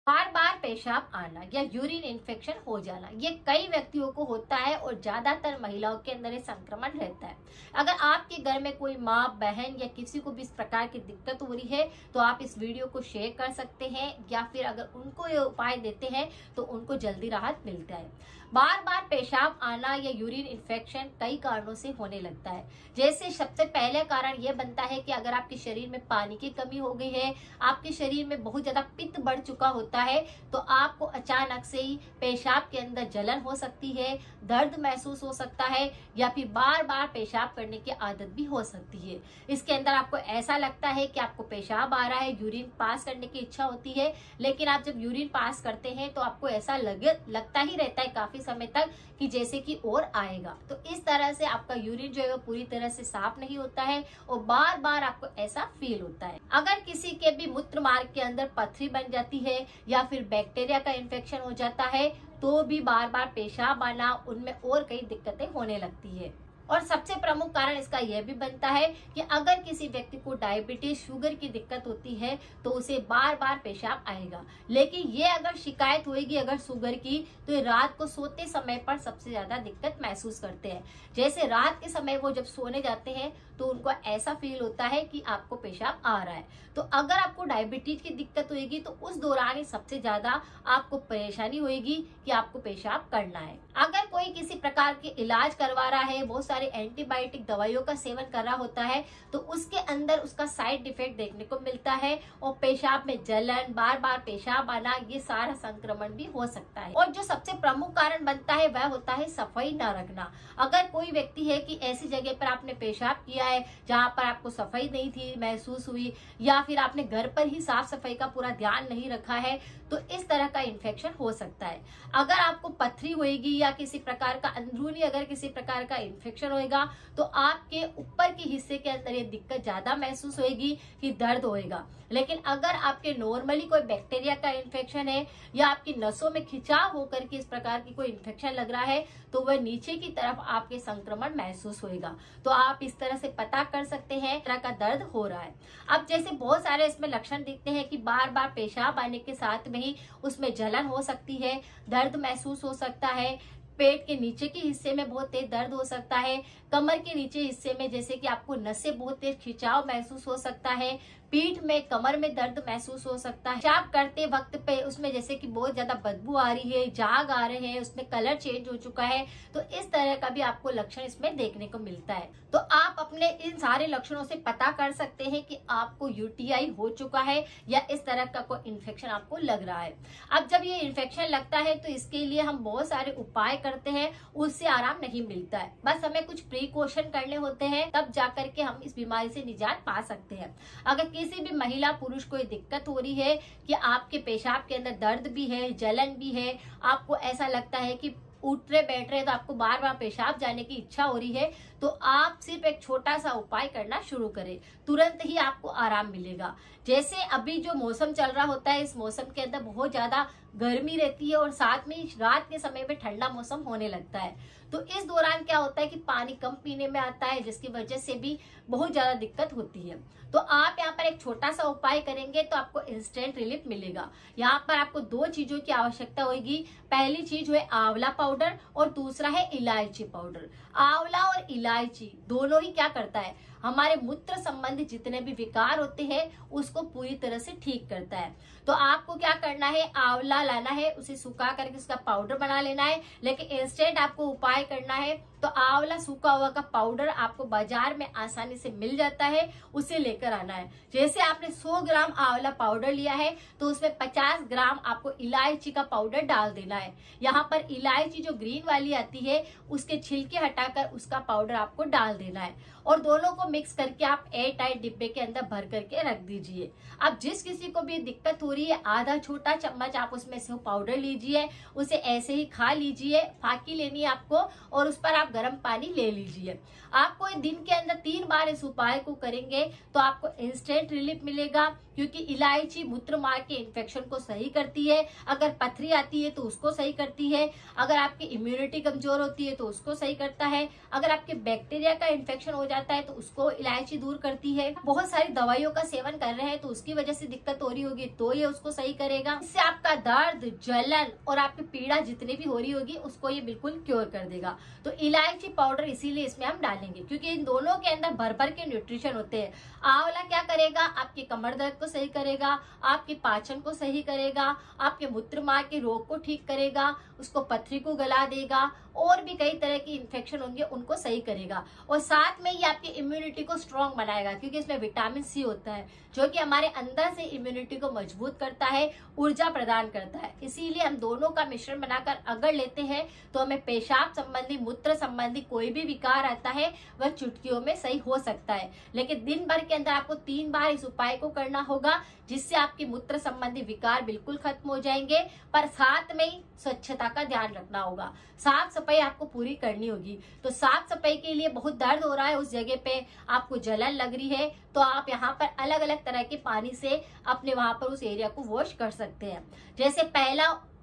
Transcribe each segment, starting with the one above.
बार बार पेशाब आना या यूरिन इन्फेक्शन हो जाना ये कई व्यक्तियों को होता है और ज्यादातर महिलाओं के अंदर ये संक्रमण रहता है। अगर आपके घर में कोई माँ, बहन या किसी को भी इस प्रकार की दिक्कत हो रही है तो आप इस वीडियो को शेयर कर सकते हैं, या फिर अगर उनको ये उपाय देते हैं तो उनको जल्दी राहत मिलता है। बार बार पेशाब आना या यूरिन इन्फेक्शन कई कारणों से होने लगता है। जैसे सबसे पहले कारण यह बनता है कि अगर आपके शरीर में पानी की कमी हो गई है, आपके शरीर में बहुत ज्यादा पित्त बढ़ चुका होता है, तो आपको अचानक से ही पेशाब के अंदर जलन हो सकती है, दर्द महसूस हो सकता है, या फिर बार बार पेशाब करने की आदत भी हो सकती है। इसके अंदर आपको ऐसा लगता है कि आपको पेशाब आ रहा है, यूरिन पास करने की इच्छा होती है, लेकिन आप जब यूरिन पास करते हैं तो आपको ऐसा लगता ही रहता है काफी समय तक कि जैसे कि और आएगा। तो इस तरह से आपका यूरिन जो है वो पूरी तरह से साफ नहीं होता है और बार बार आपको ऐसा फील होता है। अगर किसी के भी मूत्र मार्ग के अंदर पथरी बन जाती है या फिर बैक्टीरिया का इन्फेक्शन हो जाता है तो भी बार बार पेशाब आना, उनमें और कई दिक्कतें होने लगती है। और सबसे प्रमुख कारण इसका यह भी बनता है कि अगर किसी व्यक्ति को डायबिटीज, शुगर की दिक्कत होती है तो उसे बार बार पेशाब आएगा। लेकिन ये अगर शिकायत होगी अगर शुगर की, तो ये रात को सोते समय पर सबसे ज्यादा दिक्कत महसूस करते हैं। जैसे रात के समय वो जब सोने जाते हैं तो उनको ऐसा फील होता है कि आपको पेशाब आ रहा है। तो अगर आपको डायबिटीज की दिक्कत होगी तो उस दौरान ही सबसे ज्यादा आपको परेशानी होगी कि आपको पेशाब करना है। अगर कोई किसी प्रकार के इलाज करवा रहा है, बहुत सारे एंटीबायोटिक दवाइयों का सेवन कर रहा होता है, तो उसके अंदर उसका साइड इफेक्ट देखने को मिलता है और पेशाब में जलन, बार बार पेशाब आना, ये सारा संक्रमण भी हो सकता है। और जो सबसे प्रमुख कारण बनता है वह होता है सफाई न रखना। अगर कोई व्यक्ति है कि ऐसी जगह पर आपने पेशाब किया है जहाँ पर आपको सफाई नहीं थी महसूस हुई, या फिर आपने घर पर ही साफ सफाई का पूरा ध्यान नहीं रखा है, तो इस तरह का इन्फेक्शन हो सकता है। अगर आपको पथरी होगी या किसी प्रकार का अंदरूनी अगर किसी प्रकार का इन्फेक्शन होगा तो आपके ऊपर के हिस्से के अंदर ये दिक्कत ज्यादा महसूस होगी कि दर्द होएगा। लेकिन अगर आपके नॉर्मली कोई बैक्टीरिया का इन्फेक्शन है या आपकी नसों में खिंचाव होकर के इस प्रकार की कोई इन्फेक्शन लग रहा है तो वह नीचे की तरफ आपके संक्रमण महसूस होएगा। तो आप इस तरह से पता कर सकते हैं तरह का दर्द हो रहा है। अब जैसे बहुत सारे इसमें लक्षण दिखते हैं कि बार बार पेशाब आने के साथ में ही उसमें जलन हो सकती है, दर्द महसूस हो सकता है, पेट के नीचे के हिस्से में बहुत तेज दर्द हो सकता है, कमर के नीचे हिस्से में जैसे कि आपको नसें बहुत तेज खिंचाव महसूस हो सकता है, पीठ में, कमर में दर्द महसूस हो सकता है, पेशाब करते वक्त पे उसमें जैसे कि बहुत ज्यादा बदबू आ रही है, झाग आ रहे हैं, उसमें कलर चेंज हो चुका है, तो इस तरह का भी आपको लक्षण इसमें देखने को मिलता है। तो आप अपने इन सारे लक्षणों से पता कर सकते हैं कि आपको यूटीआई हो चुका है या इस तरह का कोई इन्फेक्शन आपको लग रहा है। अब जब ये इन्फेक्शन लगता है तो इसके लिए हम बहुत सारे उपाय करते हैं, उससे आराम नहीं मिलता है। बस हमें कुछ प्रिकॉशन करने होते हैं, तब जाकर के हम इस बीमारी से निजात पा सकते हैं। अगर किसी भी महिला पुरुष को दिक्कत हो रही है कि आपके पेशाब के अंदर दर्द भी है, जलन भी है, आपको ऐसा लगता है कि उठ रहे बैठ रहे तो आपको बार बार पेशाब जाने की इच्छा हो रही है, तो आप सिर्फ एक छोटा सा उपाय करना शुरू करें, तुरंत ही आपको आराम मिलेगा। जैसे अभी जो मौसम चल रहा होता है, इस मौसम के अंदर बहुत ज्यादा गर्मी रहती है और साथ में रात के समय में ठंडा मौसम होने लगता है, तो इस दौरान क्या होता है कि पानी कम पीने में आता है, जिसकी वजह से भी बहुत ज्यादा दिक्कत होती है। तो आप यहाँ पर एक छोटा सा उपाय करेंगे तो आपको इंस्टेंट रिलीफ मिलेगा। यहाँ पर आपको दो चीजों की आवश्यकता होगी। पहली चीज है आंवला पाउडर और दूसरा है इलायची पाउडर। आंवला और इलायची दोनों ही क्या करता है, हमारे मूत्र संबंधी जितने भी विकार होते हैं उसको पूरी तरह से ठीक करता है। तो आपको क्या करना है, आंवला लाना है, उसे सुखा करके उसका पाउडर बना लेना है। लेकिन इंस्टेंट आपको उपाय करना है तो आंवला सूखा हुआ का पाउडर आपको बाजार में आसानी से मिल जाता है, उसे लेकर आना है। जैसे आपने 100 ग्राम आंवला पाउडर लिया है तो उसमें 50 ग्राम आपको इलायची का पाउडर डाल देना है। यहाँ पर इलायची जो ग्रीन वाली आती है उसके छिलके हटाकर उसका पाउडर आपको डाल देना है और दोनों को मिक्स करके आप एयर टाइट डिब्बे के अंदर भर करके रख दीजिए। अब जिस किसी को भी दिक्कत हो रही है, आधा छोटा चम्मच आप उसमें से पाउडर लीजिए, उसे ऐसे ही खा लीजिए, फाकी लेनी है आपको और उस पर आप गर्म पानी ले लीजिए। आपको दिन के अंदर 3 बार इस उपाय को करेंगे तो आपको इंस्टेंट रिलीफ मिलेगा। क्योंकि इलायची मूत्र मार्ग के इन्फेक्शन को सही करती है। अगर पथरी आती है तो उसको सही करती है। अगर आपकी इम्यूनिटी कमजोर होती है तो उसको सही करता है। अगर आपके बैक्टीरिया का इन्फेक्शन हो जाता है तो उसको इलायची दूर करती है। बहुत सारी दवाइयों का सेवन कर रहे हैं तो उसकी वजह से दिक्कत हो रही होगी तो ये उसको सही करेगा। इससे आपका दर्द, जलन और आपकी पीड़ा जितनी भी हो रही होगी उसको ये बिल्कुल क्योर कर देगा। तो इलायची पाउडर इसीलिए इसमें हम डालेंगे क्योंकि इन दोनों के अंदर भर भर के न्यूट्रिशन होते हैं। आंवला क्या करेगा, आपके कमर दर्द को सही करेगा, आपके पाचन को सही करेगा, आपके मूत्र मार्ग के रोग को ठीक करेगा, उसको पथरी को गला देगा और भी कई तरह की इन्फेक्शन होंगे उनको सही करेगा। और साथ में ये आपकी इम्यूनिटी को स्ट्रांग बनाएगा क्योंकि इसमें विटामिन सी होता है जो कि हमारे अंदर से इम्यूनिटी को मजबूत करता है, ऊर्जा प्रदान करता है। इसीलिए हम दोनों का मिश्रण बनाकर अगर लेते हैं तो हमें पेशाब संबंधी, मूत्र संबंधी कोई भी विकार आता है वह चुटकियों में सही हो सकता है। लेकिन दिन भर के अंदर आपको 3 बार इस उपाय को करना होगा जिससे आपके मूत्र संबंधी विकार बिल्कुल खत्म हो जाएंगे। पर साथ में ही स्वच्छता का ध्यान रखना होगा, साफ सफाई आपको पूरी करनी होगी। तो साफ सफाई के लिए बहुत दर्द हो रहा है, उस जगह पे आपको जलन लग रही है तो आप यहाँ पर अलग अलग तरह के पानी से अपने वहां पर उस एरिया को वॉश कर सकते हैं। जैसे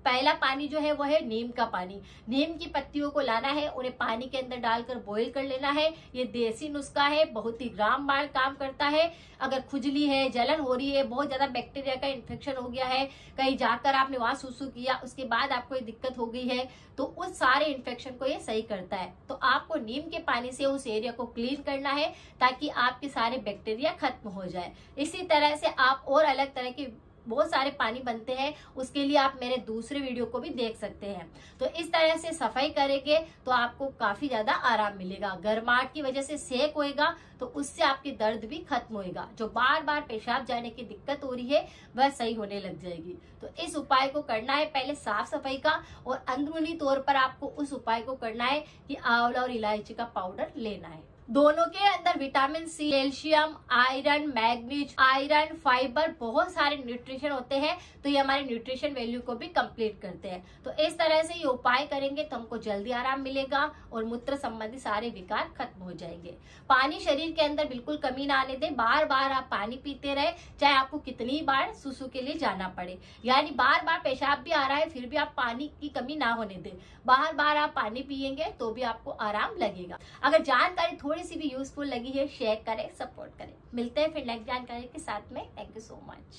पहला पानी जो है वो है नीम का पानी। नीम की पत्तियों को लाना है, उन्हें पानी के अंदर डालकर बॉईल कर लेना है। ये देसी नुस्खा है, बहुत ही रामबाण काम करता है। अगर खुजली है, जलन हो रही है, बहुत ज्यादा बैक्टीरिया का इन्फेक्शन हो गया है, कहीं जाकर आपने वहां सुसु किया उसके बाद आपको ये दिक्कत हो गई है तो उस सारे इन्फेक्शन को ये सही करता है। तो आपको नीम के पानी से उस एरिया को क्लीन करना है ताकि आपके सारे बैक्टीरिया खत्म हो जाए। इसी तरह से आप और अलग तरह के बहुत सारे पानी बनते हैं, उसके लिए आप मेरे दूसरे वीडियो को भी देख सकते हैं। तो इस तरह से सफाई करेंगे तो आपको काफी ज्यादा आराम मिलेगा। गर्माहट की वजह से सेक होएगा तो उससे आपकी दर्द भी खत्म होएगा। जो बार बार पेशाब जाने की दिक्कत हो रही है वह सही होने लग जाएगी। तो इस उपाय को करना है पहले साफ सफाई का, और अंदरूनी तौर पर आपको उस उपाय को करना है कि आंवला और इलायची का पाउडर लेना है। दोनों के अंदर vitamin C, calcium, iron, manganese, iron, fibre, बहुत सारे न्यूट्रिशन होते हैं तो ये हमारे न्यूट्रिशन वैल्यू को भी कंप्लीट करते हैं। तो इस तरह से ये उपाय करेंगे तो हमको जल्दी आराम मिलेगा और मूत्र संबंधी सारे विकार खत्म हो जाएंगे। पानी शरीर के अंदर बिल्कुल कमी ना आने दें, बार बार आप पानी पीते रहे, चाहे आपको कितनी बार सुसु के लिए जाना पड़े। यानी बार बार पेशाब भी आ रहा है फिर भी आप पानी की कमी ना होने दें, बार बार आप पानी पियेंगे तो भी आपको आराम लगेगा। अगर जानकारी थोड़ी सी भी यूजफुल लगी है शेयर करें, सपोर्ट करें। मिलते हैं फिर नेक्स्ट जानकारी के साथ में। Thank you so much.